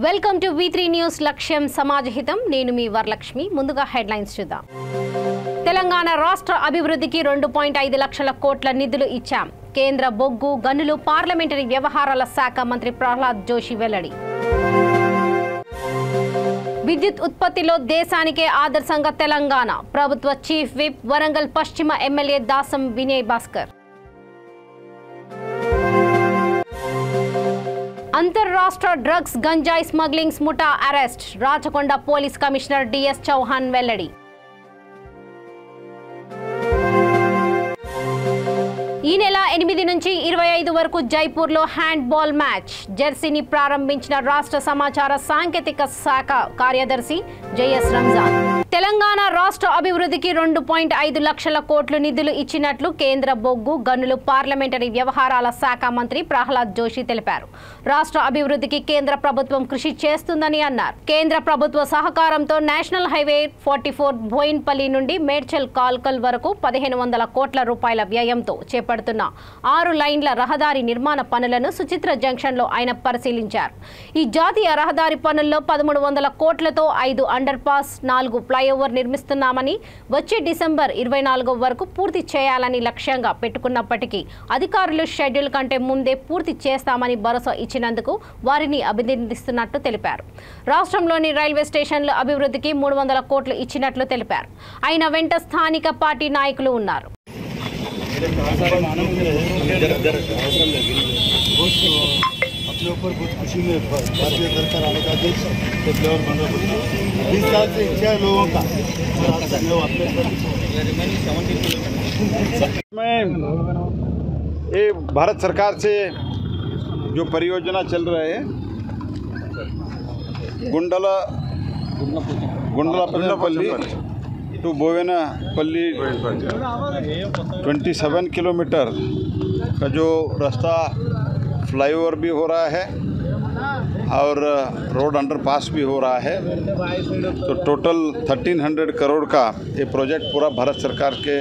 Welcome to V3 news లక్ష్యం సమాజహితం నేను మీ వరలక్ష్మి ముందుగా హెడ్లైన్స్ చూద్దాం తెలంగాణ రాష్ట్ర అభివృద్ధికి 2.5 లక్షల కోట్ల నిధులు ఇచ్చాం కేంద్ర బొగ్గు గనులు పార్లమెంటరీ వ్యవహారాల శాఖ మంత్రి ప్రహ్లాద్ జోషి వెల్లడి విద్యుత్ ఉత్పత్తిలో దేశానికే ఆదర్శంగా తెలంగాణ ప్రభుత్వ చీఫ్ విప్ వరంగల్ పశ్చిమ ఎమ్మెల్యే దాసం వినయ్ భాస్కర్ అంతర్రాష్ట్ర డ్రగ్స్ గంజాయి స్మగ్లింగ్స్ ముఠా arrest Rachakonda police commissioner DS Chauhan వెల్లడి ఈ నెల 8 నుంచి 25 వరకు జైపూర్లో హ్యాండ్బాల్ మ్యాచ్ జెర్సీని ప్రారంభించిన రాష్ట్ర సమాచార సాంకేతిక శాఖ కార్యదర్శి జయస్ రంజాన్ తెలంగాణ రాష్ట్ర అభివృద్ధికి 2.5 లక్షల కోట్లు నిధులు ఇచ్చినట్లు కేంద్ర బొగ్గు గనులు పార్లమెంటరీ వ్యవహారాల శాఖ మంత్రి ప్రహ్లాద్ జోషి తెలిపారు రాష్ట్ర అభివృద్ధికి కేంద్ర ప్రభుత్వం కృషి చేస్తుందని అన్నారు కేంద్ర ప్రభుత్వ సహకారంతో నేషనల్ హైవే 44 బోయిన్పల్లి నుండి మేడ్చల్ కాల్కల్ వరకు 1500 కోట్ల రూపాయల వ్యయంతో చేపడుతున్న 6 లైన్ల రహదారి నిర్మాణ పనులను సుచిత్ర జంక్షన్ లో ఆయన పరిశీలించారు ఈ జాతీయ రహదారి పనుల్లో 1300 కోట్లతో 5 అండర్ పాస్ 4 ఫ్లైఓవర్ నిర్మిస్తున్నామని వచ్చే డిసెంబర్ 24 వరకు పూర్తి చేయాలని లక్ష్యంగా పెట్టుకున్నప్పటికీ అధికారులు షెడ్యూల్ కంటే ముందే పూర్తి చేస్తామని భరోసా ఇచ్చినందుకు వారిని అభినందిస్తున్నట్లు తెలిపారు రాష్ట్రంలోని రైల్వే స్టేషన్ల అభివృద్ధికి 300 కోట్లు ఇచ్చినట్లు తెలిపారు ఆయన వెంట స్థానిక పార్టీ నాయకులు ఉన్నారు अपने ऊपर बहुत खुशी में भारतीय सरकार आने का देश फ्लेवर बन रहा है 20 साल से इच्छा है लोगों का मैं ये भारत सरकार से जो परियोजना चल रहे हैं गुंडलापल्ली टू बोवेनापल्ली 27 किलोमीटर का जो रास्ता फ्लाईओवर भी हो रहा है और रोड अंडरपास भी हो रहा है तो टोटल 1300 करोड़ का ये प्रोजेक्ट पूरा भारत सरकार के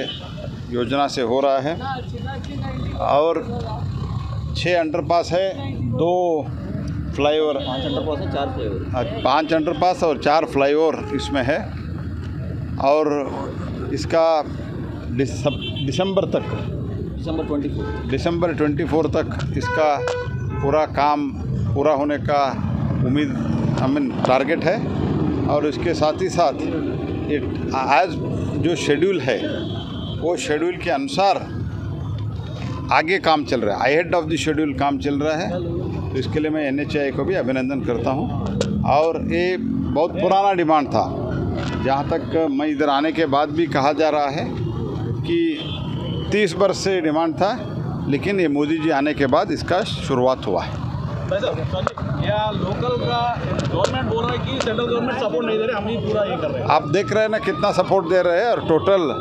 योजना से हो रहा है और 6 अंडरपास है 2 फ्लाईओवर 5 अंडरपास और 4 फ्लाईओवर इसमें है और इसका दिसंबर 24 तक इसका पूरा काम पूरा होने का उम्मीद टारगेट है और इसके साथ ही साथ आज जो शेड्यूल है वो शेड्यूल के अनुसार आगे काम चल रहा है अहेड ऑफ द शेड्यूल काम चल रहा है तो इसके लिए मैं NHAI को भी अभिनंदन करता हूँ और ये बहुत पुराना डिमांड था जहाँ तक मैं इधर आने के बाद भी कहा जा रहा है कि 30 वर्ष से डिमांड था लेकिन ये मोदी जी आने के बाद इसका शुरुआत हुआ है या लोकल का गवर्नमेंट बोल रहा है कि सेंट्रल गवर्नमेंट सपोर्ट नहीं दे रहे हम ही पूरा ये कर रहे हैं आप देख रहे हैं ना कितना सपोर्ट दे रहे हैं और टोटल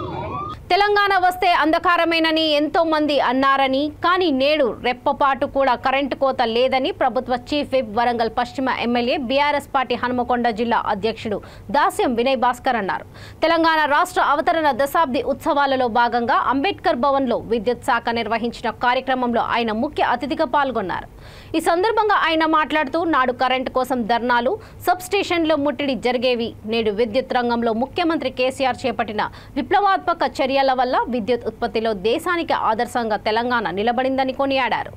తెలంగాణ వస్తే అంధకారమేనని ఎంతో మంది అన్నారని కానీ నేడు రెప్పపాటు కూడా కరెంటు కోత లేదని ప్రభుత్వ చీఫ్ విప్ వరంగల్ పశ్చిమ ఎమ్మెల్యే బీఆర్ఎస్ పార్టీ హనుమకొండ జిల్లా అధ్యక్షుడు దాస్యం వినయ్ భాస్కర్ అన్నారు తెలంగాణ రాష్ట్ర అవతరణ దశాబ్ది ఉత్సవాలలో భాగంగా అంబేద్కర్ భవన్లో విద్యుత్ శాఖ నిర్వహించిన కార్యక్రమంలో ఆయన ముఖ్య అతిథిగా పాల్గొన్నారు ఈ సందర్భంగా ఆయన మాట్లాడుతూ నాడు కరెంటు కోసం ధర్నాలు సబ్ స్టేషన్లో ముట్టడి జరిగేవి నేడు విద్యుత్ రంగంలో ముఖ్యమంత్రి కేసీఆర్ చేపట్టిన విప్లవాత్మక చర్యల వల్ల విద్యుత్ ఉత్పత్తిలో దేశానికి ఆదర్శంగా తెలంగాణ నిలబడిందని కొనియాడారు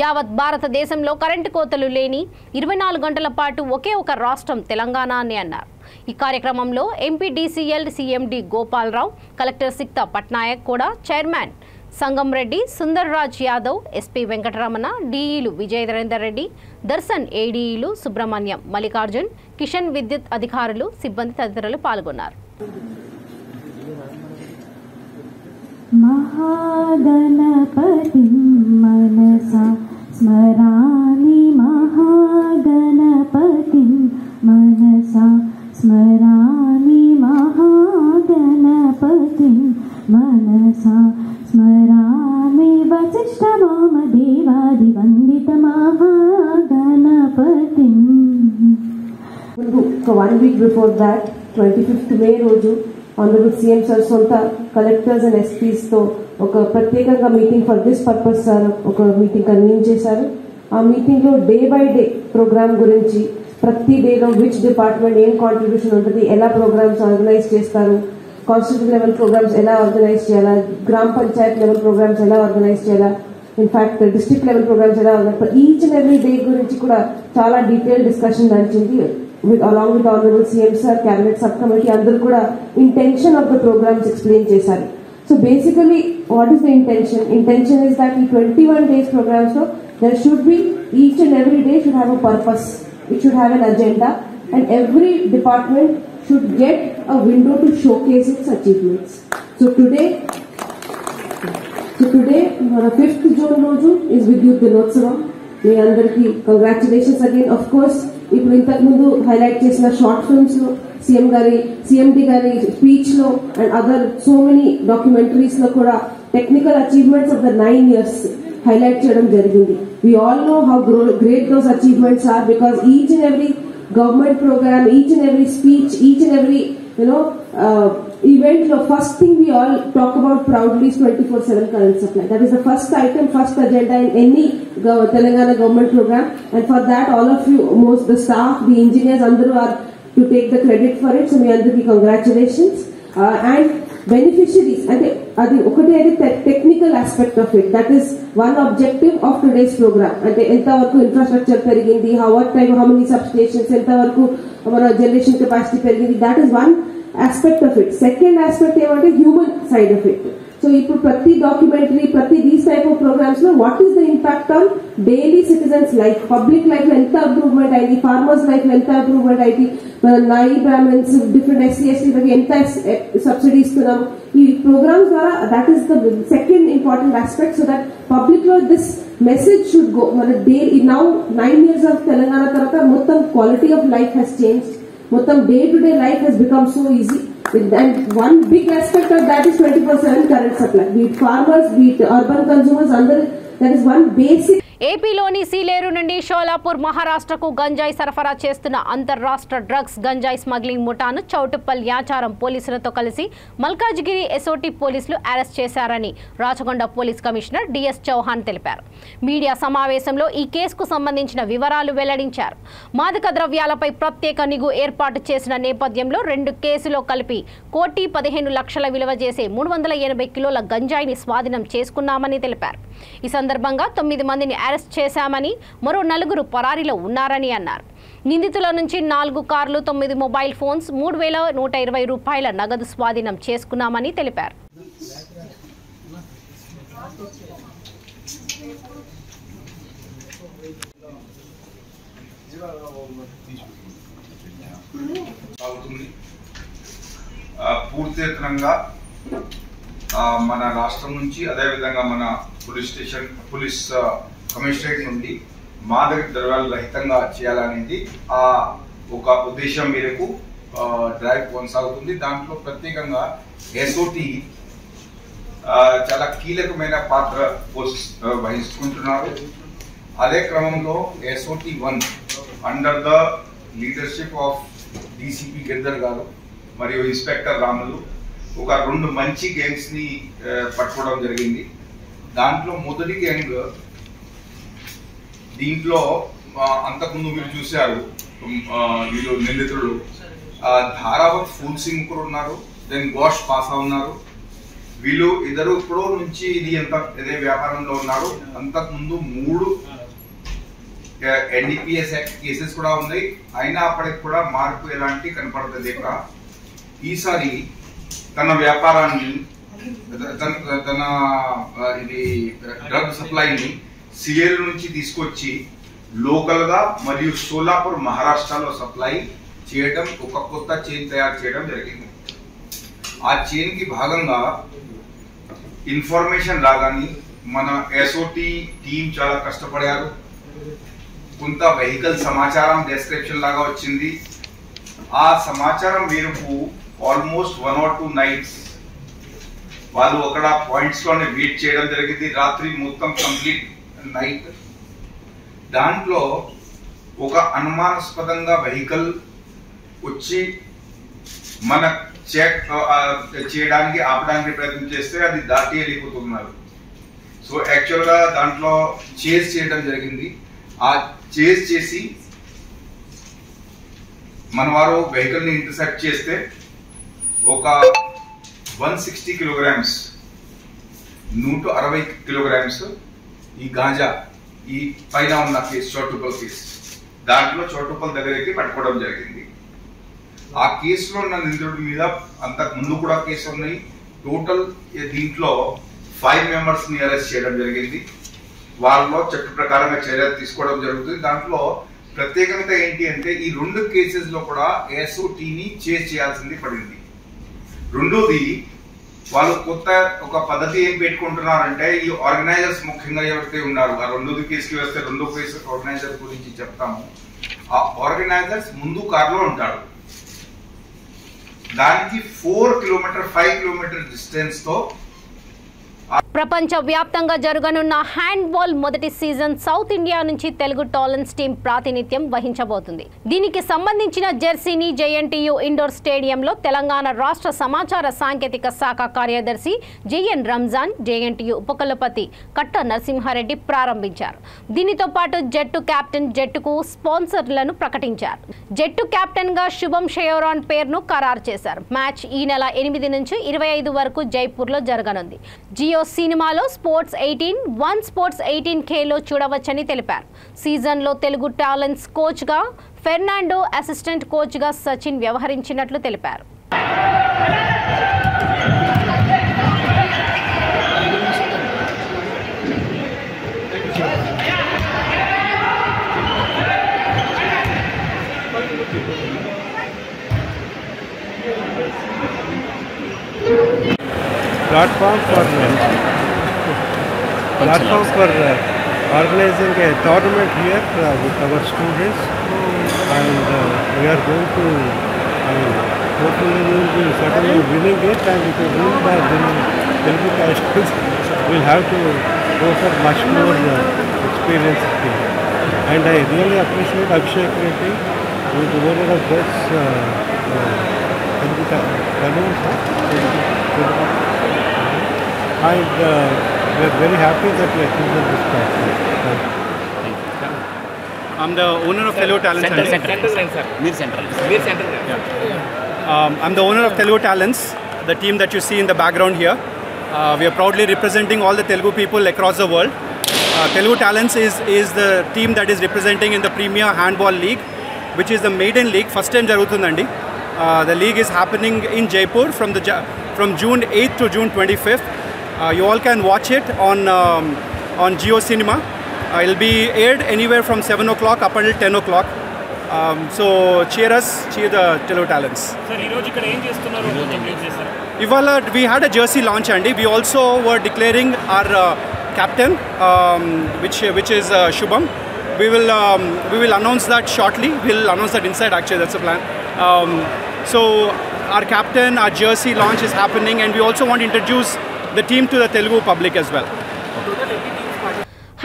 యావత్ భారతదేశంలో కరెంటు కోతలు లేని 24 గంటల పాటు ఒకే ఒక రాష్ట్రం తెలంగాణ అని అన్నారు ఈ కార్యక్రమంలో MPDCL CMD Gopalarao collector Sikta Patnaik కూడా చైర్మన్ సంగం రెడ్డి సుందర్ రాజ్ యాదవ్ ఎస్పీ వెంకటరమణ డీఈలు విజయేందర్ రెడ్డి దర్శన్ ఏడీఈలు సుబ్రహ్మణ్యం మల్లికార్జున్ కిషన్ విద్యుత్ అధికారులు సిబ్బంది తదితరులు పాల్గొన్నారు महागणपतिं मनसा स्मरामि महागणपतिं मनसा स्मरामि महागणपतिं मनसा स्मरामि वसिष्ठवामदेवादिवन्दितमहागणपतिम् So 1 week before that, 25th May రోజు ఆనరబుల్ సీఎం సార్ సొంత కలెక్టర్స్ అండ్ ఎస్పీస్తో ఒక ప్రత్యేకంగా meeting for this purpose sir ఒక మీటింగ్ కన్వీన్ చేశారు. ఆ మీటింగ్లో డే బై డే ప్రోగ్రామ్ గురించి ప్రతి డేలో విచ్ డిపార్ట్మెంట్ ఏం కాంట్రిబ్యూషన్ ఉంటుంది, ఎలా ప్రోగ్రామ్స్ ఆర్గనైజ్ చేస్తారు, కాన్స్టిట్యూషన్ లెవెల్ ప్రోగ్రామ్స్ ఎలా ఆర్గనైజ్ చేయాలా, గ్రామ పంచాయత్ లెవెల్ ప్రోగ్రామ్స్ ఎలా ఆర్గనైజ్ చేయాలా, ఇన్ఫాక్ట్ డిస్ట్రిక్ట్ లెవెల్ ప్రోగ్రామ్స్ ఎలా organise, each and every day గురించి కూడా చాలా డీటెయిల్ డిస్కషన్ నడిచింది. along with Honorable CM Sir, Cabinet Subcommittee, అందరూ కూడా intention of the programs explain చేశారు. So basically, what is the intention? Intention is that in 21 days programs, so there should be, each and every day should have a purpose. It should have an agenda, and every department should get a window to showcase its achievements. So today, our 5th June రోజు is Vidyut Dinotsavam. మీ అందరికీ congratulations again. Of course ఇప్పుడు ఇంతకు ముందు highlight చేసిన short films లో CMD గారి speech లో and other so many documentaries లో కూడా technical achievements of the 9 years highlight చేయడం జరిగింది. We all know how great those achievements are, because each and every government program, each and every speech, each and every event, the first thing we all talk about proudly is 24/7 current supply. That is the first item, first agenda in any Telangana government program, and for that all of you, most the staff, the engineers, andaru are to take the credit for it. So me andariki congratulations. And beneficiaries, ante adi okate adi technical aspect of it, that is one objective of today's program. Ante enta varaku infrastructure perigindi, how many substations, enta varaku mana generation capacity perigindi, that is one aspect of it. Second aspect ఏమంటే human side of it. So ఇప్పుడు ప్రతి documentary, ప్రతి these type of programmes లో what is the impact on daily citizens life, public life లో ఎంత improvement అయింది, farmers life లో ఎంత ఇంప్రూవ్మెంట్ అయింది, నాయి బ్రాహ్మణ్స్, డిఫరెంట్ SC/ST ఎంత సబ్సిడీ ఇస్తున్నాం ఈ ప్రోగ్రామ్స్ ద్వారా. That is the second important aspect. So that public లో దిస్ మెసేజ్ షుడ్ గో. మన daily now 9 years of Telangana తర్వాత మొత్తం quality of life has change. మొత్తం day to day life has become so easy. And one big aspect of that is 24/7 current supply. Be it farmers, be it urban consumers, that is one basic. ఏపీలోని సీలేరు నుండి షోలాపూర్ మహారాష్ట్రకు గంజాయి సరఫరా చేస్తున్న అంతర్రాష్ట్ర drugs గంజాయి smuggling ముఠాను Choutuppal Yacharam పోలీసులతో కలిసి మల్కాజ్గిరి ఎస్ఓటీ పోలీసులు అరెస్ట్ చేశారని Rachakonda police commissioner DS Chauhan తెలిపారు. మీడియా సమావేశంలో ఈ కేసుకు సంబంధించిన వివరాలు వెల్లడించారు. మాదక ద్రవ్యాలపై ప్రత్యేక నిఘు ఏర్పాటు చేసిన నేపథ్యంలో 2 కేసులో కలిపి 1,15,00,000 విలువ చేసే 380 కిలోల గంజాయిని స్వాధీనం చేసుకున్నామని తెలిపారు. ఈ సందర్భంగా 9 మందిని అరెస్ట్ చేశామని, మరో 4 పరారీలో ఉన్నారని అన్నారు. నిందితుల నుంచి 4 కార్లు, 9 మొబైల్ ఫోన్స్, 3,120 రూపాయల నగదు స్వాధీనం చేసుకున్నామని తెలిపారు. పూర్తిగా మన రాష్ట్రం నుంచి, అదేవిధంగా మన పోలీస్ కమిషనరేట్ నుండి మాదక ద్రవ్యాలు రహితంగా చేయాలనేది ఆ ఒక ఉద్దేశం మేరకు డ్రైవ్ కొనసాగుతుంది. దాంట్లో ప్రత్యేకంగా ఎస్ఓటి చాలా కీలకమైన పాత్ర వహిస్తుంటున్నారు. అదే క్రమంలో SOT 1 under the leadership of DCP Girdhar గారు మరియు ఇన్స్పెక్టర్ రాములు ఒక 2 మంచి గ్యాంగ్స్ ని పట్టుకోవడం జరిగింది. దాంట్లో మొదటి గ్యాంగ్, దీంట్లో అంతకుముందు మీరు చూశారు, వీళ్ళు నిందితులు ధారావత్ ఫూల్ సింగ్ కూడా ఉన్నారు, దెన్ గోష్ పాసా ఉన్నారు. వీళ్ళు ఇద్దరు ఇప్పుడు నుంచి ఇదే వ్యాపారంలో ఉన్నారు. అంతకుముందు 3 NDPS యాక్ట్ కేసెస్ కూడా ఉన్నాయి. అయినా అప్పటికి కూడా మార్పు ఎలాంటి కనపడుతుంది. ఈసారి తన వ్యాపారాన్ని, తన ఇది డ్రగ్ సప్లైని సిలేరు నుంచి తీసుకొచ్చి లోకల్ గా మరియు సోలాపూర్ మహారాష్ట్రలో సప్లై చేయడం, ఒక కొత్త చైన్ తయారు చేయడం జరిగింది. ఆ చైన్ కి భాగంగా ఇన్ఫర్మేషన్ రాగానే మన ఎస్ఓటి టీం చాలా కష్టపడారు. కొంత వెహికల్ సమాచారం డెస్క్రిప్షన్ లాగా వచ్చింది. ఆ సమాచారం మేరకు ఆల్మోస్ట్ 1 or 2 nights వాళ్ళు అక్కడ పాయింట్స్ లోనే వెయిట్ చేయడం జరిగింది. రాత్రి మొత్తం కంప్లీట్ నైట్. దాంట్లో ఒక అనుమానాస్పదంగా వెహికల్ వచ్చి మన చెక్ చేయడానికి ఆపడానికి ప్రయత్నం చేస్తే అది దాటి వెళ్ళిపోతున్నారు. సో యాక్చువల్ గా దాంట్లో చేజ్ చేయడం జరిగింది. ఆ చేజ్ చేసి మన వారు వెహికల్ని ఇంటర్సెప్ట్ చేస్తే ఒక 160 కిలోగ్రామ్స్ 160 కిలోగ్రామ్స్ ఈ గాంజా ఈ పైన ఉన్న కేసు చోటుపల్ కేసు దాంట్లో చోటుపల్ దగ్గరికి పట్టుకోవడం జరిగింది. ఆ కేసులో ఉన్న నిందితుడి మీద అంతకు ముందు కూడా కేసు ఉన్నాయి. టోటల్ దీంట్లో 5 మెంబర్స్ ని అరెస్ట్ చేయడం జరిగింది. వాళ్ళలో చట్ట ప్రకారంగా చర్యలు తీసుకోవడం జరుగుతుంది. దాంట్లో ప్రత్యేకత ఏంటి అంటే ఈ 2 కేసెస్ లో కూడా ఎస్ఓటీని చేయాల్సింది పడింది. రెండోది వాళ్ళు కొత్త ఒక పద్ధతి ఏం పెట్టుకుంటున్నారంటే ఈ ఆర్గనైజర్స్ ముఖ్యంగా ఎవరైతే ఉన్నారు ఆ రెండోది కేసుకి వస్తే రెండో కేసు ఆర్గనైజర్ గురించి చెప్తాము. ఆ ఆర్గనైజర్స్ ముందు కార్లో ఉంటాడు. దానికి 5 కిలోమీటర్ డిస్టెన్స్ తో ప్రపంచ వ్యాప్తంగా జరగనున్న హ్యాండ్బాల్ మొదటి సీజన్ సౌత్ ఇండియా నుంచి తెలుగు టాలెంట్స్ టీం ప్రాతినిధ్యం వహించబోతుంది. దీనికి సంబంధించిన జెర్సీని జేఎన్టీయూ ఇండోర్ స్టేడియంలో తెలంగాణ రాష్ట్ర సమాచార సాంకేతిక శాఖ కార్యదర్శి జేఎన్ రంజాన్, జేఎన్టీయూ ఉపకులపతి కట్ట నరసింహారెడ్డి ప్రారంభించారు. దీనితో పాటు జట్టు కెప్టెన్, జట్టుకు స్పాన్సర్లను ప్రకటించారు. జట్టు కెప్టెన్ గా శుభం షయోరాన్ పేరును ఖరారు చేశారు. మ్యాచ్ ఈ నెల 8 నుంచి 25 వరకు జైపూర్ లో జరగనుంది. జియో సినిమాలో స్పోర్ట్స్ 18 స్పోర్ట్స్ 18Kలో చూడవచ్చని తెలిపారు. సీజన్లో తెలుగు టాలెంట్స్ కోచ్గా ఫెర్నాండో, అసిస్టెంట్ కోచ్గా సచిన్ వ్యవహరించినట్లు తెలిపారు. Platform for organizing a tournament here with our students, and we are going to, hopefully we will be certainly winning it, and if we win that, then Telugu Castles will have to go for much more experience here. And I really appreciate Abhishek Reddy, who is one of the best Telugu talents. And we are very happy that we are chosen this platform. I'm the owner of Telugu Talents. I'm the owner of Telugu Talents, the team that you see in the background here. We are proudly representing all the Telugu people across the world. Telugu Talents is the team that is representing in the Premier Handball League, which is the maiden league. First time jarugutundandi. The league is happening in Jaipur from June 8th to June 25th. You all can watch it on Jio Cinema. It'll be aired anywhere from 7 o'clock up until 10 o'clock. So cheer us, cheer the Telugu Talents. Sir, ee roju ikkada em chestunaru complete chesaru. Ivala we had a jersey launch andi. We also were declaring our captain, which is Shubham. We will announce that shortly. We'll announce that inside, actually. That's the plan. So our captain, our jersey launch is happening, and we also want to introduce the team to the Telugu public as well.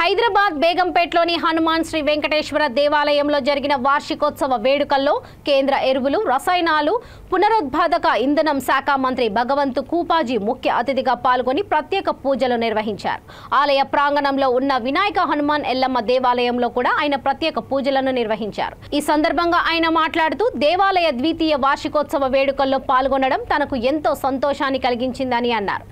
Hyderabad బేగంపేట్లోని Hanuman Shri Venkateswara దేవాలయంలో జరిగిన వార్షికోత్సవ వేడుకల్లో కేంద్ర ఎరువులు, రసాయనాలు, పునరుత్పాదక ఇంధనం శాఖ మంత్రి భగవంతు కూపాజీ ముఖ్య అతిథిగా పాల్గొని ప్రత్యేక పూజలు నిర్వహించారు. ఆలయ ప్రాంగణంలో ఉన్న వినాయక హనుమాన్ ఎల్లమ్మ దేవాలయంలో కూడా ఆయన ప్రత్యేక పూజలను నిర్వహించారు. ఈ సందర్భంగా ఆయన మాట్లాడుతూ దేవాలయ ద్వితీయ వార్షికోత్సవ వేడుకల్లో పాల్గొనడం తనకు ఎంతో సంతోషాన్ని కలిగించిందని అన్నారు.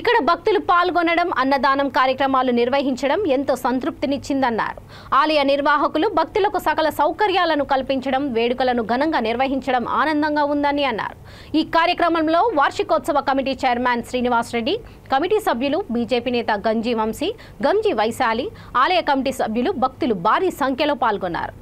ఇక్కడ భక్తులు పాల్గొనడం, అన్నదానం కార్యక్రమాలు నిర్వహించడం ఎంతో సంతృప్తినిచ్చిందన్నారు. ఆలయ నిర్వాహకులు భక్తులకు సకల సౌకర్యాలను కల్పించడం, వేడుకలను ఘనంగా నిర్వహించడం ఆనందంగా ఉందని అన్నారు. ఈ కార్యక్రమంలో వార్షికోత్సవ committee chairman Srinivas Reddy, committee సభ్యులు, బీజేపీ నేత గంజి వంశీ, గంజి వైశాలి, ఆలయ కమిటీ సభ్యులు, భక్తులు భారీ సంఖ్యలో పాల్గొన్నారు.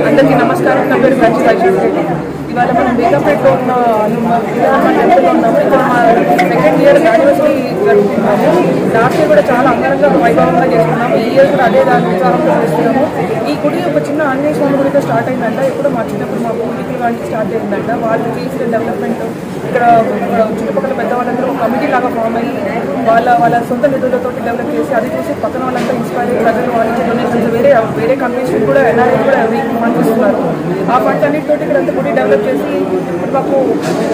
అందరికీ నమస్కారం. నా పేరు గంచి రాజేష్ రెడ్డి. ఇవాళ మనం బేగంపేటలో ఉన్న టెంపుల్లో ఉన్నాము. ఇక్కడ మా సెకండ్ ఇయర్ యానివర్సరీ జరుపుకుంటున్నాము. లాస్ట్ ఇయర్ కూడా చాలా అంగరంగ వైభవంగా చేసుకున్నాము. ఈ ఇయర్ కూడా అదే దాని ఉత్సాహంతో చేస్తున్నాము. ఈ గుడి ఒక చిన్న ఆంజనేయ స్వామి గుడితో స్టార్ట్ అయిందంట. ఎప్పుడు మా చిన్నప్పుడు మా పూర్వీకుల వాటికి స్టార్ట్ అయిందంట. వాళ్ళు చేసిన డెవలప్మెంట్ ఇక్కడ చుట్టుపక్కల పెద్దవాళ్ళందరూ కమిటీ లాగా ఫామ్ అయ్యి వాళ్ళ సొంత నిధులతో డెవలప్ చేసి అది చూసి పక్కన వాళ్ళంతా ఇన్స్పైర్ అయ్యి ప్రజలు వాళ్ళకి డొనేషన్స్ వేరే కంపెనీస్ కూడా ఎన్ఆర్ఐ కూడా ఫండ్ ఇస్తున్నారు. ఆ ఫండ్స్ అన్నింటితో ఇక్కడ అంతా గుడి డెవలప్ చేసి ఇప్పుడు మాకు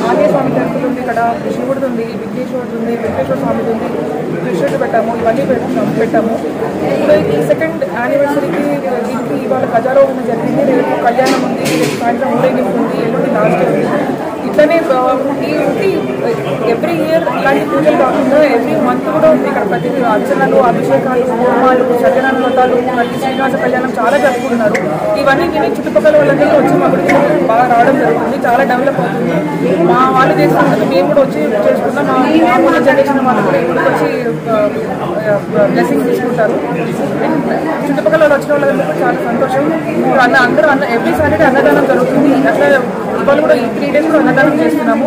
ఆంజనేయ స్వామి టెంపుల్ ఉంది, ఇక్కడ శివుడిది ఉంది, విఘ్నేశ్వరుడు ఉంది, వెంకటేశ్వర స్వామిది ఉంది, కృష్ణుడు పెట్టాము. ఇవన్నీ పెట్టాము. ఇప్పుడు ఈ సెకండ్ యానివర్సరీకి దీనికి ఇవాళ గజారోహణ జరిగింది. రేపు కళ్యాణం ఉంది, రేపు సాయంత్రం ఊరేగింపు ఉంది, ఎల్లుండి లాస్ట్ ఇట్లనే ఎవ్రీ ఇయర్ ఇలాంటి పూజలు కాకుండా ఎవ్రీ మంత్ కూడా ఉంది. ఇక్కడ ప్రతి అర్చనలు, అభిషేకాలు, హోమాలు, సత్యనారాయణ వ్రతాలు, ప్రతి శ్రీనివాస కళ్యాణం చాలా జరుపుకుంటున్నారు. ఇవన్నీ విని చుట్టుపక్కల వాళ్ళందరూ వచ్చి మా గుడికి బాగా రావడం జరుగుతుంది. చాలా డెవలప్ అవుతుంది. మా వాళ్ళు చేసినందుకు మేము కూడా వచ్చి చేసుకున్నాం. మా ముందు జనరేషన్ వాళ్ళు కూడా ఇక్కడికి వచ్చి బ్లెస్సింగ్ తీసుకుంటారు. చుట్టుపక్కల వాళ్ళు వచ్చిన వాళ్ళందరూ చాలా సంతోషం. అందరూ ఎవ్రీ సాటర్డే అన్నదానం జరుగుతుంది. అట్లా ఇవాళ కూడా ఈ 3 days కూడా అన్నదానం చేస్తున్నాము.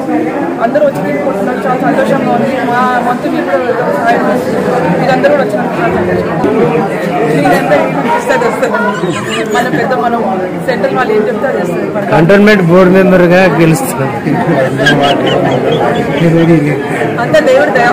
అందరూ వచ్చి తీసుకుంటున్నారు. చాలా సంతోషంగా ఉంది. మా మంత్రులు కూడా సహాయం చేస్తున్నారు. మీరందరూ కూడా వచ్చినందుకు వస్తుంది. మనం సెంట్రల్ వాళ్ళు ఏం చెప్తే చేస్తారు. కంటోన్మెంట్ బోర్డు మెంబర్గా గెలుస్తారు. అంతా దేవుడి దయ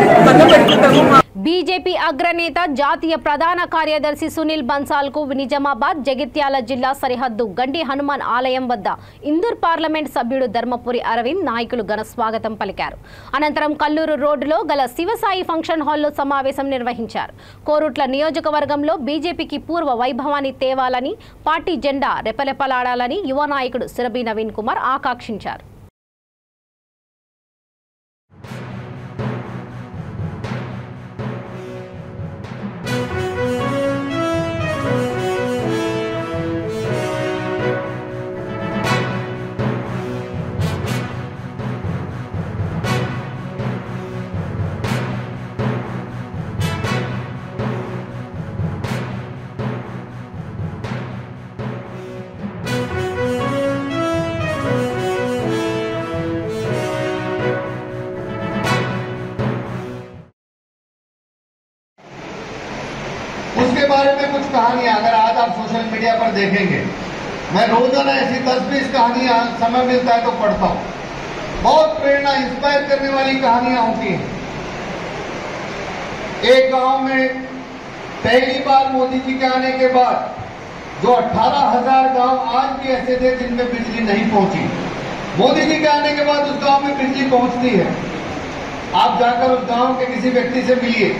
పెట్టుకుంటాము. బీజేపీ అగ్రనేత జాతీయ ప్రధాన కార్యదర్శి సునీల్ బన్సాల్ కు నిజామాబాద్ జగిత్యాల జిల్లా సరిహద్దు గండి హనుమాన్ ఆలయం వద్ద ఇందూర్ పార్లమెంట్ సభ్యుడు ధర్మపురి అరవింద్ నాయకులు ఘన స్వాగతం పలికారు. అనంతరం కల్లూరు రోడ్డులో గల శివసాయి ఫంక్షన్ హాల్లో సమావేశం నిర్వహించారు. కోరుట్ల నియోజకవర్గంలో బీజేపీకి పూర్వ వైభవాన్ని తేవాలని, పార్టీ జెండా రెపరెపలాడాలని యువ నాయకుడు సురభి నవీన్ కుమార్ ఆకాంక్షించారు. उसके बारे में कुछ कहानियां अगर आज आप सोशल मीडिया पर देखेंगे, मैं रोजाना ऐसी 10-20 कहानियां समय मिलता है तो पढ़ता हूं. बहुत प्रेरणा इंस्पायर करने वाली कहानियां होती हैं. एक गांव में पहली बार मोदी जी के आने के बाद जो 18,000 गांव आज भी ऐसे थे जिनमें बिजली नहीं पहुंची, मोदी जी के आने के बाद उस गांव में बिजली पहुंचती है. आप जाकर उस गांव के किसी व्यक्ति से मिलिए.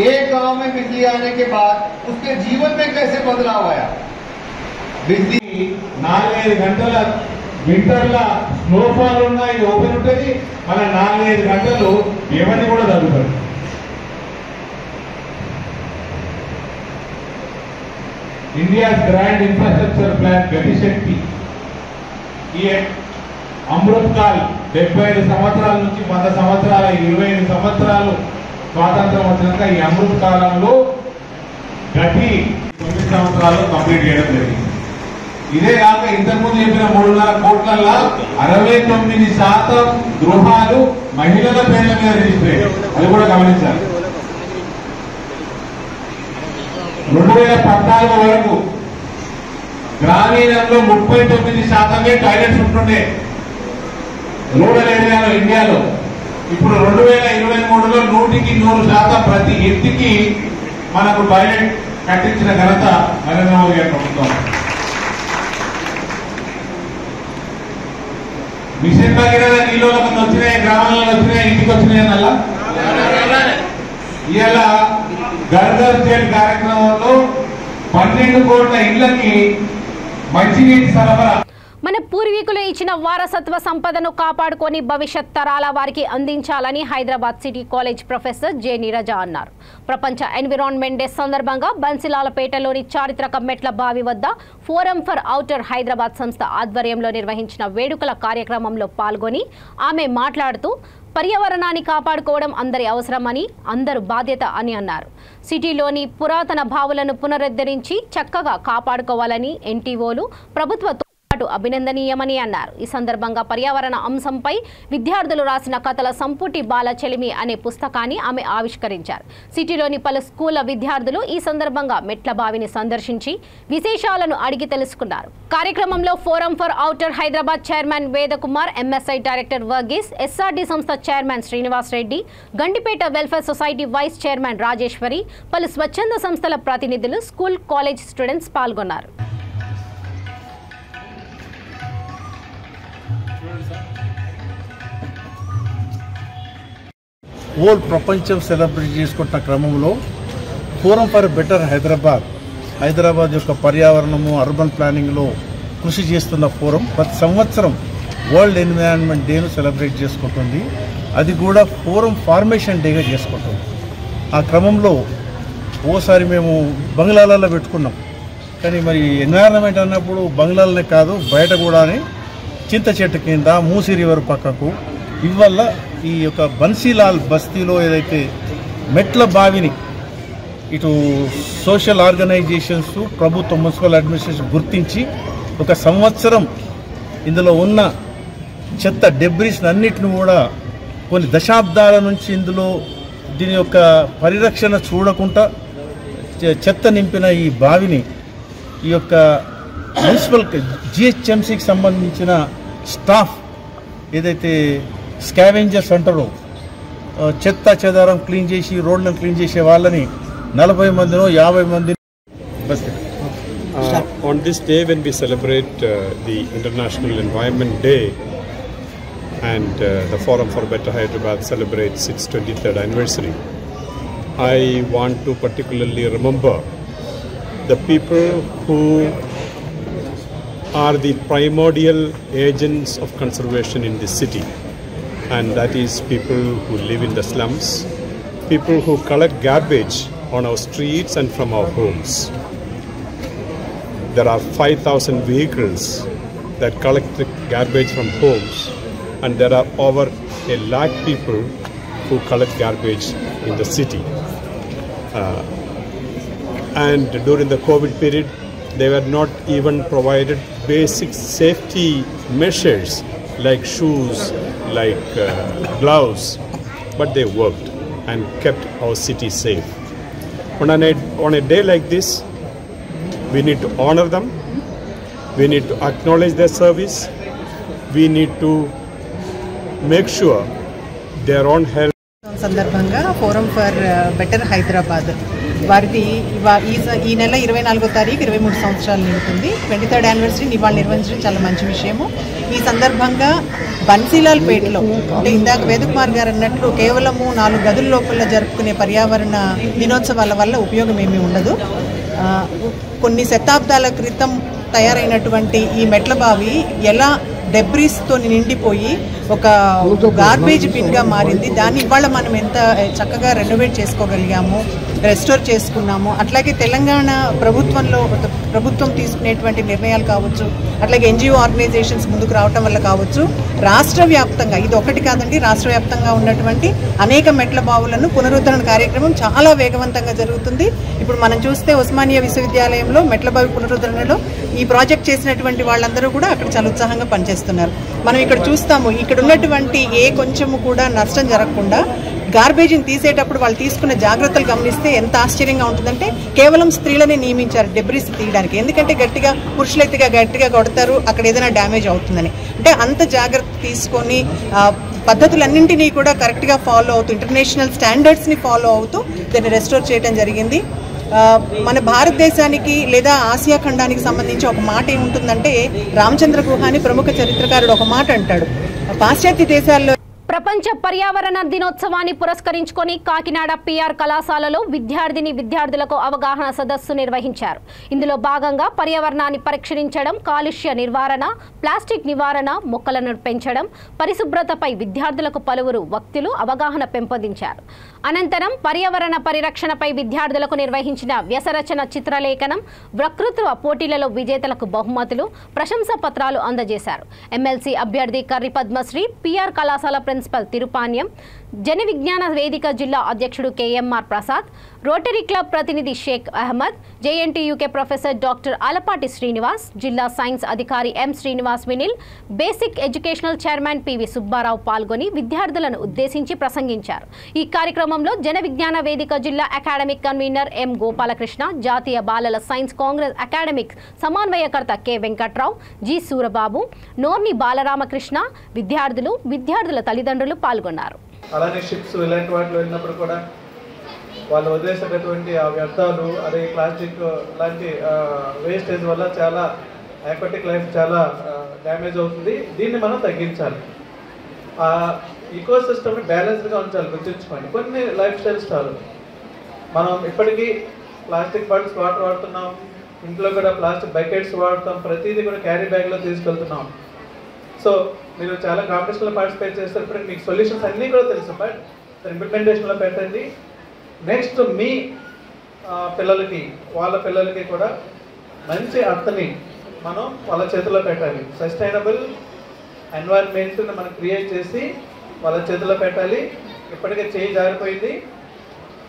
एक गांव में बिजली आने के बाद उसके जीवन में कैसे बदलाव आया. बिजली 4-5 గంటల వింటర్ల స్నోఫాల్ ఉన్నాయి, ఓపెన్ ఉంటుంది. మన 4-5 గంటలు ఎవరిని కూడా తగ్గుతారు. ఇండియా గ్రాండ్ ఇన్ఫ్రాస్ట్రక్చర్ ప్లాన్ గతిశక్తి ఈ అమృత్ కాల్ 75 సంవత్సరాల నుంచి 100 సంవత్సరాల 25 సంవత్సరాలు స్వాతంత్రం వచ్చినాక ఈ అమృత్ కాలంలో గతి 9 సంవత్సరాలు కంప్లీట్ చేయడం జరిగింది. ఇదే కాక ఇంతకుముందు చెప్పిన 3.5 కోట్లల్లో 69% గృహాలు మహిళల పేర్ల మీద రిజిస్టర్ అయ్యాయి. అది కూడా గమనించాలి. 2014 వరకు గ్రామీణంలో 39% టాయిలెట్స్ ఉంటుండే రూరల్ ఏరియాలో ఇండియాలో. ఇప్పుడు 2023లో 100% ప్రతి ఇంటికి మనకు టాయిలెట్ కట్టించిన ఘనత నరేంద్ర మోదీ గారి ప్రభుత్వం. మిషన్ భగీరథ నీళ్ళు వచ్చినాయి, గ్రామాలలో వచ్చినాయి, ఇంటికి వచ్చినాయి అన్నలా ఇలా గర్గర్ జల్ కార్యక్రమంలో 12 కోట్ల ఇళ్లకి మంచినీటి సరఫరా. మన పూర్వీకులు ఇచ్చిన వారసత్వ సంపదను కాపాడుకొని భవిష్యత్ తరాల వారికి అందించాలని Hyderabad city college professor J Neeraja అన్నారు. ప్రపంచ ఎన్విరాన్మెంట్ డే సందర్భంగా బన్సిలాలపేటలోని చారిత్రక మెట్ల బావి వద్ద ఫోరం ఫర్ ఔటర్ హైదరాబాద్ సంస్థ ఆధ్వర్యంలో నిర్వహించిన వేడుకల కార్యక్రమంలో పాల్గొని ఆమె మాట్లాడుతూ పర్యావరణాన్ని కాపాడుకోవడం అందరి అవసరమని, అందరూ బాధ్యత అని అన్నారు. సిటీలోని పురాతన బావులను పునరుద్ధరించి చక్కగా కాపాడుకోవాలని ఎన్టీఓలు ప్రభుత్వ అభినందనీయమని అన్నారు. ఈ సందర్భంగా పర్యావరణ అంశంపై విద్యార్థులు రాసిన కథల సంపుటి బాల చెలిమి అనే పుస్తకాన్ని ఆమె ఆవిష్కరించారు. సిటీలోని పలు స్కూళ్ల విద్యార్థులు ఈ సందర్భంగా మెట్ల బావిని సందర్శించి విశేషాలను అడిగి తెలుసుకున్నారు. కార్యక్రమంలో forum for outer Hyderabad chairman Vedakumar, MSI director Varghese, SRD సంస్థ chairman Srinivas Reddy, Gandipet welfare society vice chairman Rajeshwari, పలు స్వచ్ఛంద సంస్థల ప్రతినిధులు, స్కూల్ కాలేజ్ స్టూడెంట్స్ పాల్గొన్నారు. ఓల్ ప్రపంచం సెలబ్రేట్ చేసుకుంటున్న క్రమంలో ఫోరం ఫర్ బెటర్ హైదరాబాద్ యొక్క పర్యావరణము అర్బన్ ప్లానింగ్లో కృషి చేస్తున్న ఫోరం ప్రతి సంవత్సరం వరల్డ్ ఎన్విరాన్మెంట్ డేను సెలబ్రేట్ చేసుకుంటుంది. అది కూడా ఫోరం ఫార్మేషన్ డేగా చేసుకుంటుంది. ఆ క్రమంలో ఓసారి మేము బంగ్లాలలో పెట్టుకున్నాం. కానీ మరి ఎన్విరాన్మెంట్ అన్నప్పుడు బంగ్లాలనే కాదు, బయట కూడా చింత చెట్టు కింద మూసీ రివర్ పక్కకు ఇవల్ల ఈ యొక్క బన్సీలాల్ బస్తీలో ఏదైతే మెట్ల బావిని ఇటు సోషల్ ఆర్గనైజేషన్స్, ప్రభుత్వం, మున్సిపల్ అడ్మినిస్ట్రేషన్ గుర్తించి ఒక సంవత్సరం ఇందులో ఉన్న చెత్త డెబ్రీస్ అన్నిటిని కూడా కొన్ని దశాబ్దాల నుంచి ఇందులో దీని యొక్క పరిరక్షణ చూడకుండా చెత్త నింపిన ఈ బావిని ఈ యొక్క మున్సిపల్ జిహెచ్ఎంసీకి సంబంధించిన స్టాఫ్ ఏదైతే స్కావెంజర్స్ అంటారో చెత్త చెదారం క్లీన్ చేసి రోడ్లను క్లీన్ చేసే వాళ్ళని 40 మందినో 50 మంది. On this day when we celebrate the International Environment Day and the Forum for Better Hyderabad celebrates its 23rd anniversary, I want to particularly remember the people who are the primordial agents of conservation in this city, and that is people who live in the slums, people who collect garbage on our streets and from our homes. There are 5,000 vehicles that collect the garbage from homes, and there are over 100,000 people who collect garbage in the city. And during the COVID period, they were not even provided basic safety measures like shoes, like gloves, but they worked and kept our city safe. On a day like this, we need to honor them, we need to acknowledge their service, we need to make sure their own health. సందర్భంగా forum for better Hyderabad వారిది ఈ నెల 24వ తారీఖు 23 సంవత్సరాలు నిండుతుంది. 23rd యానివర్సరీని ఇవాళ నిర్వహించడం చాలా మంచి విషయము. ఈ సందర్భంగా బన్సీలాల్పేటలో అంటే ఇందాక వేదకుమార్ గారు అన్నట్లు కేవలము 4 గదుల లోపల జరుపుకునే పర్యావరణ దినోత్సవాల వల్ల ఉపయోగం ఏమీ ఉండదు. కొన్ని శతాబ్దాల క్రితం తయారైనటువంటి ఈ మెట్ల బావి ఎలా డెబ్రీస్తో నిండిపోయి ఒక గార్బేజ్ బిన్గా మారింది. దాన్ని ఇవాళ మనం ఎంత చక్కగా రెనోవేట్ చేసుకోగలిగాము, రెస్టోర్ చేసుకున్నాము. అట్లాగే తెలంగాణ ప్రభుత్వం తీసుకునేటువంటి నిర్ణయాలు కావచ్చు, అట్లాగే ఎన్జిఓ ఆర్గనైజేషన్స్ ముందుకు రావటం వల్ల కావచ్చు, రాష్ట్ర వ్యాప్తంగా ఇది ఒకటి కాదండి, రాష్ట్ర వ్యాప్తంగా ఉన్నటువంటి అనేక మెట్ల బావులను పునరుద్ధరణ కార్యక్రమం చాలా వేగవంతంగా జరుగుతుంది. ఇప్పుడు మనం చూస్తే ఉస్మానియా విశ్వవిద్యాలయంలో మెట్ల బావి పునరుద్ధరణలో ఈ ప్రాజెక్ట్ చేసినటువంటి వాళ్ళందరూ కూడా అక్కడ చాలా ఉత్సాహంగా పనిచేస్తున్నారు. మనం ఇక్కడ చూస్తాము, ఇక్కడ ఉన్నటువంటి ఏ కొంచెము కూడా నష్టం జరగకుండా గార్బేజ్ని తీసేటప్పుడు వాళ్ళు తీసుకున్న జాగ్రత్తలు గమనిస్తే ఎంత ఆశ్చర్యంగా ఉంటుందంటే కేవలం స్త్రీలనే నియమించారు డెబ్రీస్ తీయడానికి. ఎందుకంటే పురుషులైతే గట్టిగా కొడతారు, అక్కడ ఏదైనా డ్యామేజ్ అవుతుందని. అంటే అంత జాగ్రత్త తీసుకొని పద్ధతులన్నింటినీ కూడా కరెక్ట్గా ఫాలో అవుతూ ఇంటర్నేషనల్ స్టాండర్డ్స్ని ఫాలో అవుతూ దాన్ని రెస్టోర్ చేయడం జరిగింది. మన భారతదేశానికి లేదా ఆసియా ఖండానికి సంబంధించి ఒక మాట ఏముంటుందంటే రామచంద్ర గుహ అని ప్రముఖ చరిత్రకారుడు ఒక మాట అంటాడు, పాశ్చాత్య దేశాల్లో ప్రపంచ పర్యావరణ దినోత్సవాన్ని పురస్కరించుకొని కాకినాడ పిఆర్ కళాశాలలో విద్యార్థులకు అవగాహన సదస్సు నిర్వహించారు. ఇందులో భాగంగా పర్యావరణాన్ని పరిరక్షించడం, కాలుష్య నివారణ, ప్లాస్టిక్ నివారణ, మొక్కలను పెంచడం, పరిశుభ్రతపై విద్యార్థులకు పలువురు వక్తలు అవగాహన పెంపొందించారు. అనంతరం పర్యావరణ పరిరక్షణపై విద్యార్థులకు నిర్వహించిన వ్యాసరచన, చిత్రలేఖనం, వక్తృత్వ పోటీలలో విజేతలకు బహుమతులు, ప్రశంసా పత్రాలు అందజేశారు. ఎమ్మెల్సీ అభ్యర్థి కర్రి పద్మశ్రీ, పిఆర్ కళాశాల ప్రిన్సిపల్ తిరుపాన్యం, జన విజ్ఞాన వేదిక జిల్లా అధ్యక్షుడు కేఎంఆర్ ప్రసాద్, రోటరీ క్లబ్ ప్రతినిధి Sheikh Ahmed, JNTUK professor doctor Alapati Srinivas, జిల్లా సైన్స్ అధికారి M Srinivas Vinil, basic educational chairman PV Subbarao పాల్గొని విద్యార్థులను ఉద్దేశించి ప్రసంగించారు. ఈ కార్యక్రమంలో జన విజ్ఞాన వేదిక జిల్లా అకాడమిక్ కన్వీనర్ ఎం గోపాలకృష్ణ, జాతీయ బాలల సైన్స్ కాంగ్రెస్ అకాడమిక్ సమన్వయకర్త కె వెంకట్రావు, జి సూరబాబు, నోర్ని బాలరామకృష్ణ, విద్యార్థుల తల్లిదండ్రులు పాల్గొన్నారు. అలానే షిప్స్ ఇలాంటి వాటిలో వెళ్ళినప్పుడు కూడా వాళ్ళు వదిలేసేటటువంటి ఆ వ్యర్థాలు, అదే ప్లాస్టిక్ లాంటి వేస్టేజ్ వల్ల చాలా ఆక్వాటిక్ లైఫ్ చాలా డ్యామేజ్ అవుతుంది. దీన్ని మనం తగ్గించాలి. ఈకో సిస్టమ్ని బ్యాలెన్స్డ్గా ఉంచాలి. గుర్తుంచుకోండి, కొన్ని లైఫ్ స్టైల్స్ చాలు. మనం ఇప్పటికీ ప్లాస్టిక్ బాటిల్స్ వాటర్ వాడుతున్నాం, ఇంట్లో కూడా ప్లాస్టిక్ బకెట్స్ వాడుతాం, ప్రతిదీ కూడా క్యారీ బ్యాగ్లో తీసుకెళ్తున్నాం. సో మీరు చాలా కాంపిటీషన్లో పార్టిసిపేట్ చేసేటప్పుడు మీకు సొల్యూషన్స్ అన్నీ కూడా తెలుసు, బట్ ఇంప్లిమెంటేషన్లో పెట్టండి. నెక్స్ట్ మీ పిల్లలకి, వాళ్ళ పిల్లలకి కూడా మంచి అర్థని మనం వాళ్ళ చేతిలో పెట్టాలి. సస్టైనబుల్ ఎన్వైరన్మెంట్ని మనం క్రియేట్ చేసి వాళ్ళ చేతిలో పెట్టాలి. ఇప్పటికే చేయి జారిపోయింది.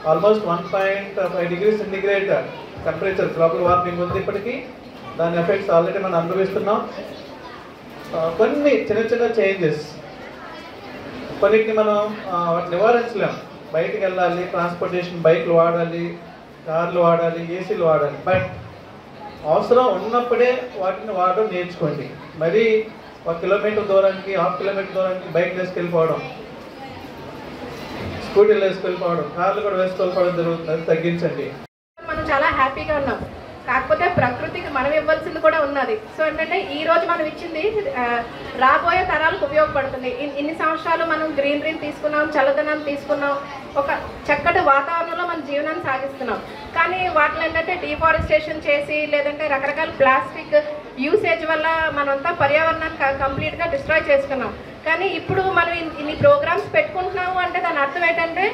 Almost 1.5 degree centigrade temperature global warming ఉంది. ఇప్పటికీ దాని ఎఫెక్ట్స్ ఆల్రెడీ మనం అనుభవిస్తున్నాం. కొన్ని చిన్న చిన్న చేంజెస్, కొన్నిటిని మనం వాటిని నివారించలేం. బయటికి వెళ్ళాలి, ట్రాన్స్పోర్టేషన్, బైక్లు వాడాలి, కార్లు వాడాలి, ఏసీలు వాడాలి, బట్ అవసరం ఉన్నప్పుడే వాటిని వాడడం నేర్చుకోండి. మరి 1 కిలోమీటర్ దూరానికి, 1/2 కిలోమీటర్ దూరానికి బైక్ వేసుకెళ్ళిపోవడం, స్కూటీలు వేసుకెళ్ళిపోవడం, కార్లు కూడా వేసుకెళ్ళిపోవడం జరుగుతుంది. అది తగ్గించండి. మనం చాలా హ్యాపీగా ఉన్నాం. కాకపోతే ప్రకృతికి మనం ఇవ్వాల్సింది కూడా ఉన్నది. సో ఏంటంటే ఈ రోజు మనం ఇచ్చింది రాబోయే తరాలకు ఉపయోగపడుతుంది. ఇన్ని సంవత్సరాలు మనం గ్రీనరీని తీసుకున్నాం, చల్లదనాన్ని తీసుకున్నాం, ఒక చక్కటి వాతావరణంలో మన జీవనాన్ని సాగిస్తున్నాం. కానీ వాటిని ఏంటంటే డిఫారెస్టేషన్ చేసి, లేదంటే రకరకాల ప్లాస్టిక్ యూసేజ్ వల్ల మనంతా పర్యావరణాన్ని కంప్లీట్గా డిస్ట్రాయ్ చేసుకున్నాం. కానీ ఇప్పుడు మనం ఇన్ని ప్రోగ్రామ్స్ పెట్టుకుంటున్నాము అంటే దాని అర్థం ఏంటంటే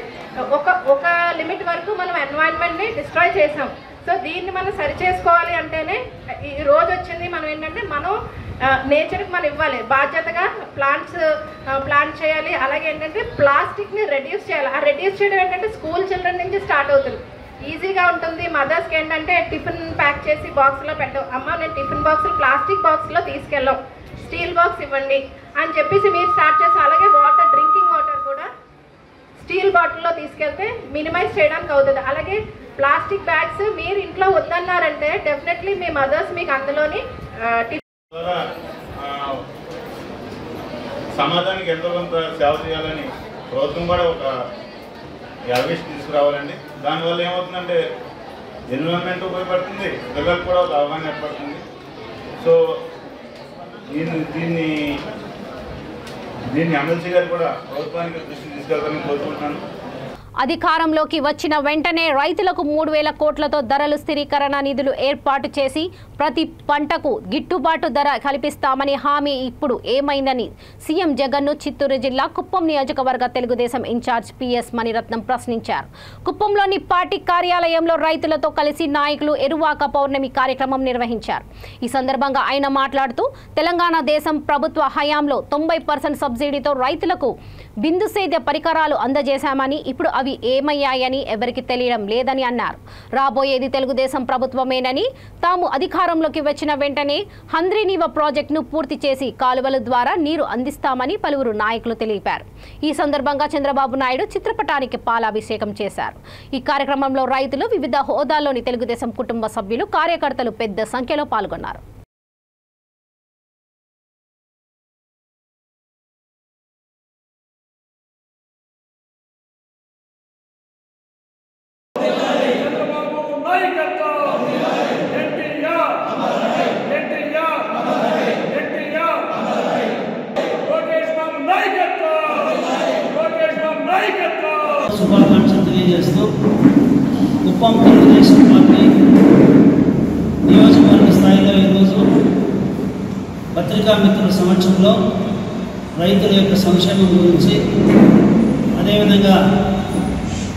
ఒక లిమిట్ వరకు మనం ఎన్వైరన్మెంట్ని డిస్ట్రాయ్ చేసాం. సో దీన్ని మనం సరి చేసుకోవాలి అంటేనే ఈ రోజు వచ్చింది. మనం ఏంటంటే మనం నేచర్కి మనం ఇవ్వాలి, బాధ్యతగా ప్లాంట్ చేయాలి. అలాగే ఏంటంటే ప్లాస్టిక్ని రెడ్యూస్ చేయాలి. ఆ రెడ్యూస్ చేయడం ఏంటంటే స్కూల్ చిల్డ్రన్ నుంచి స్టార్ట్ అవుతుంది. ఈజీగా ఉంటుంది. మదర్స్కి ఏంటంటే టిఫిన్ ప్యాక్ చేసి బాక్స్లో పెట్టాం, అమ్మ నేను టిఫిన్ బాక్సులు ప్లాస్టిక్ బాక్స్లో తీసుకెళ్ళాం, స్టీల్ బాక్స్ ఇవ్వండి అని చెప్పేసి మీరు స్టార్ట్ చేసి, అలాగే వాటర్, డ్రింకింగ్ వాటర్ కూడా స్టీల్ బాటిల్లో తీసుకెళ్తే మినిమైజ్ చేయడానికి అవుతుంది. అలాగే ప్లాస్టిక్ బ్యాగ్స్ మీరు ఇంట్లో వద్దన్నారంటే డెఫినెట్లీ మీ మదర్స్ మీకు అందులోని సమాజానికి ఎంతో కొంత సేవ చేయాలని ప్రభుత్వం కూడా ఒక అవేర్నెస్ తీసుకురావాలండి. దానివల్ల ఏమవుతుందంటే ఎన్విరాన్మెంట్ ఉపయోగపడుతుంది, పిల్లలకు కూడా ఒక అవగాహన ఏర్పడుతుంది. సో దీన్ని ఎమ్మెల్సీ గారు కూడా ప్రభుత్వానికి దృష్టి తీసుకెళ్తారని కోరుకుంటున్నాను. అధికారంలోకి వచ్చిన వెంటనే రైతులకు 3,000 కోట్లతో ధరలు స్థిరీకరణ నిధులు ఏర్పాటు చేసి ప్రతి పంటకు గిట్టుబాటు ధర కల్పిస్తామని హామీ ఇప్పుడు ఏమైందని సీఎం జగన్ను చిత్తూరు జిల్లా కుప్పం నియోజకవర్గ తెలుగుదేశం ఇన్ఛార్జ్ పిఎస్ మణిరత్నం ప్రశ్నించారు. కుప్పంలోని పార్టీ కార్యాలయంలో రైతులతో కలిసి నాయకులు ఎరువాక పౌర్ణమి కార్యక్రమం నిర్వహించారు. ఈ సందర్భంగా ఆయన మాట్లాడుతూ తెలంగాణ దేశం ప్రభుత్వ హయాంలో 90% సబ్సిడీతో రైతులకు బిందు సేద్య పరికరాలు అందజేశామని, ఇప్పుడు అవి ఏమయ్యాయని ఎవరికి తెలియడం లేదని అన్నారు. రాబోయేది తెలుగుదేశం ప్రభుత్వమేనని, తాము అధికారంలోకి వచ్చిన వెంటనే హంద్రీనీవ ప్రాజెక్టును పూర్తి చేసి కాలువల ద్వారా నీరు అందిస్తామని పలువురు నాయకులు తెలిపారు. ఈ సందర్భంగా చంద్రబాబు నాయుడు చిత్రపటానికి పాలాభిషేకం చేశారు. ఈ కార్యక్రమంలో రైతులు, వివిధ హోదాల్లోని తెలుగుదేశం కుటుంబ సభ్యులు, కార్యకర్తలు పెద్ద సంఖ్యలో పాల్గొన్నారు. నాయకత్వం కుప్పం తెలుగుదేశం పార్టీ నియోజకవర్గ స్థాయిలో ఈరోజు పత్రికా మిత్రుల సమక్షంలో రైతుల యొక్క సంక్షేమం గురించి, అదేవిధంగా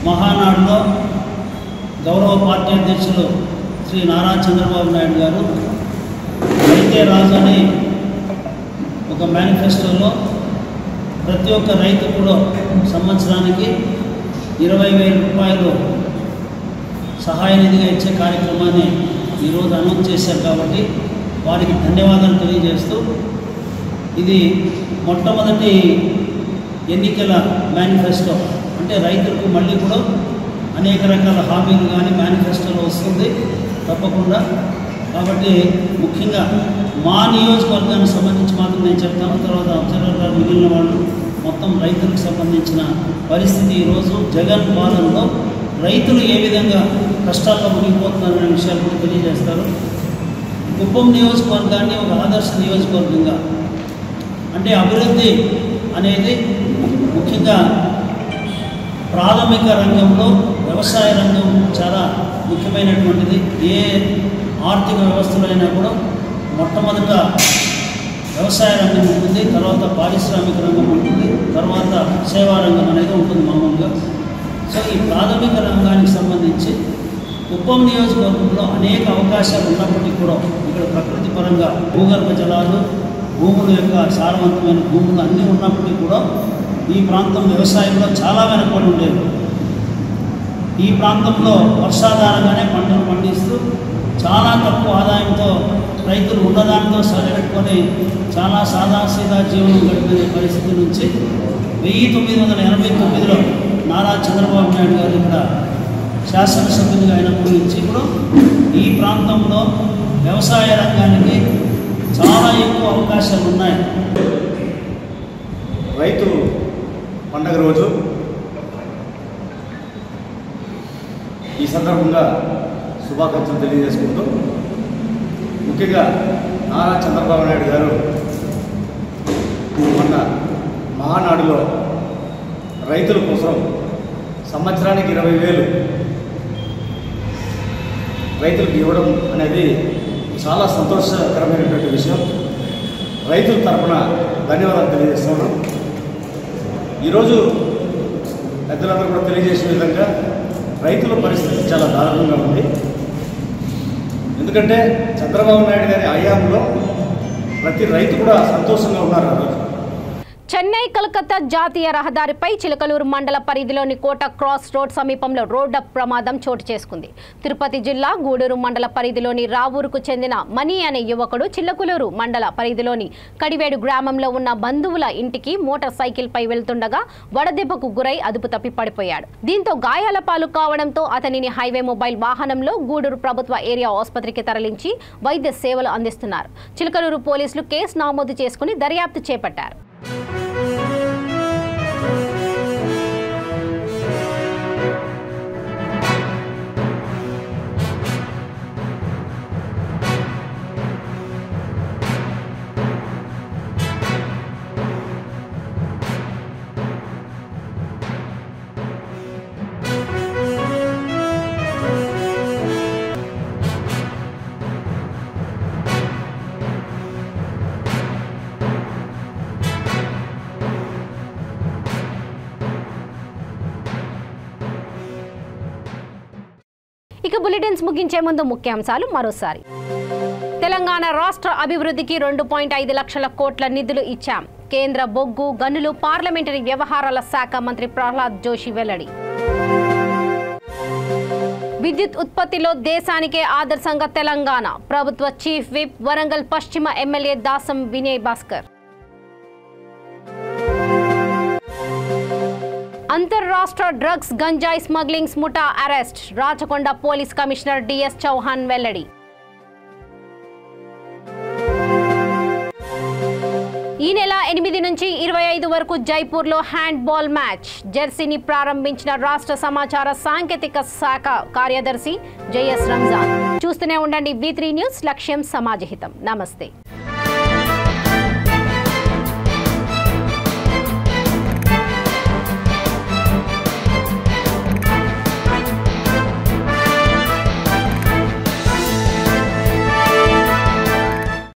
మహానాడులో గౌరవ పార్టీ అధ్యక్షులు శ్రీ నారా చంద్రబాబు నాయుడు గారు రైతే రాజు అని ఒక మేనిఫెస్టోలో ప్రతి ఒక్క రైతు కూడా సంవత్సరానికి 20,000 రూపాయలు సహాయ నిధిగా ఇచ్చే కార్యక్రమాన్ని ఈరోజు అనౌన్స్ చేశారు. కాబట్టి వారికి ధన్యవాదాలు తెలియజేస్తూ, ఇది మొట్టమొదటి ఎన్నికల మేనిఫెస్టో. అంటే రైతులకు మళ్ళీ కూడా అనేక రకాల హామీలు కానీ మేనిఫెస్టోలో వస్తుంది తప్పకుండా. కాబట్టి ముఖ్యంగా మా నియోజకవర్గానికి సంబంధించి మాత్రం నేను చెప్తాను, తర్వాత అబ్జర్వర్ గారు మిగిలిన వాళ్ళు మొత్తం రైతులకు సంబంధించిన పరిస్థితి ఈరోజు జగన్ పాలనలో రైతులు ఏ విధంగా కష్టాల్లో మునిగిపోతున్నారనే విషయాలు కూడా తెలియజేస్తారు. కుప్పం నియోజకవర్గాన్ని ఒక ఆదర్శ నియోజకవర్గంగా, అంటే అభివృద్ధి అనేది ముఖ్యంగా ప్రాథమిక రంగంలో వ్యవసాయ రంగం చాలా ముఖ్యమైనటువంటిది. ఏ ఆర్థిక వ్యవస్థలో అయినా కూడా మొట్టమొదట వ్యవసాయ రంగం ఉంటుంది, తర్వాత పారిశ్రామిక రంగం ఉంటుంది, తర్వాత సేవా రంగం అనేది ఉంటుంది మామూలుగా. సో ఈ ప్రాథమిక రంగానికి సంబంధించి కుప్పం నియోజకవర్గంలో అనేక అవకాశాలు ఉన్నప్పటికీ కూడా ఇక్కడ ప్రకృతి పరంగా భూగర్భ జలాలు, భూముల యొక్క సారవంతమైన భూములు అన్నీ ఉన్నప్పటికీ కూడా ఈ ప్రాంతం వ్యవసాయంలో చాలా వెనకబడి ఉండేది. ఈ ప్రాంతంలో వర్షాధారంగానే పంటలు పండిస్తూ చాలా తక్కువ ఆదాయంతో రైతులు ఉన్నదానితో సరిపెట్టుకొని చాలా సాదాసీదా జీవనం గడిపే పరిస్థితి నుంచి 1989లో నారా చంద్రబాబు నాయుడు గారు ఇక్కడ శాసనసభ్యునిగా అయినప్పటి నుంచి కూడా ఈ ప్రాంతంలో వ్యవసాయ రంగానికి చాలా ఎక్కువ అవకాశాలు ఉన్నాయి. రైతు పండగ రోజు ఈ సందర్భంగా శుభాకాంక్షలు తెలియజేసుకుంటూ, ముఖ్యంగా నారా చంద్రబాబు నాయుడు గారు మొన్న మహానాడులో రైతుల కోసం సంవత్సరానికి 20,000 రైతులకు ఇవ్వడం అనేది చాలా సంతోషకరమైనటువంటి విషయం. రైతుల తరఫున ధన్యవాదాలు తెలియజేస్తున్నాను. ఈరోజు పెద్దలందరూ కూడా తెలియజేసిన విధంగా రైతుల పరిస్థితి చాలా దారుణంగా ఉంది. ఎందుకంటే చంద్రబాబు నాయుడు గారి హయాంలో ప్రతి రైతు కూడా సంతోషంగా ఉన్నారు. ఆ రోజు చెన్నై కలకత్తా జాతీయ రహదారిపై చిలకలూరు మండల పరిధిలోని కోట క్రాస్ రోడ్ సమీపంలో రోడ్డు ప్రమాదం చోటు చేసుకుంది. తిరుపతి జిల్లా గూడూరు మండల పరిధిలోని రావూరుకు చెందిన మణి అనే యువకుడు చిలకలూరు మండల పరిధిలోని కడివేడు గ్రామంలో ఉన్న బంధువుల ఇంటికి మోటార్ సైకిల్ పై వెళ్తుండగా వడదెబ్బకు గురై అదుపు తప్పి పడిపోయాడు. దీంతో గాయాల పాలు కావడంతో అతనిని హైవే మొబైల్ వాహనంలో గూడూరు ప్రభుత్వ ఏరియా ఆసుపత్రికి తరలించి వైద్య సేవలు అందిస్తున్నారు. చిలకలూరు పోలీసులు కేసు నమోదు చేసుకుని దర్యాప్తు చేపట్టారు. ఇక బులెటిన్స్ ముగించే ముందు ముఖ్యాంశాలు మరోసారి. తెలంగాణ రాష్ట్ర అభివృద్ధికి 2.5 లక్షల కోట్ల నిధులు ఇచ్చాం. కేంద్ర బొగ్గు గనులు పార్లమెంటరీ వ్యవహారాల శాఖ మంత్రి ప్రహ్లాద్ జోషి వెల్లడి. విద్యుత్ ఉత్పత్తిలో దేశానికే ఆదర్శంగా తెలంగాణ ప్రభుత్వ చీఫ్ విప్ వరంగల్ పశ్చిమ ఎమ్మెల్యే దాసం వినయ్ భాస్కర్. అంతర్రాష్ట్ర డ్రగ్స్ గంజాయి స్మగ్లింగ్స్ ముఠా arrest Rachakonda police commissioner DS Chauhan వెల్లడి. ఈ నెల 8 నుంచి 25 వరకు జైపూర్లో హ్యాండ్ బాల్ మ్యాచ్ జెర్సీని ప్రారంభించిన రాష్ట్ర సమాచార సాంకేతిక శాఖ కార్యదర్శి జేఎస్ రంజాన్. చూస్తూనే ఉండండి V3 న్యూస్, లక్ష్యం సమాజహితం. నమస్తే.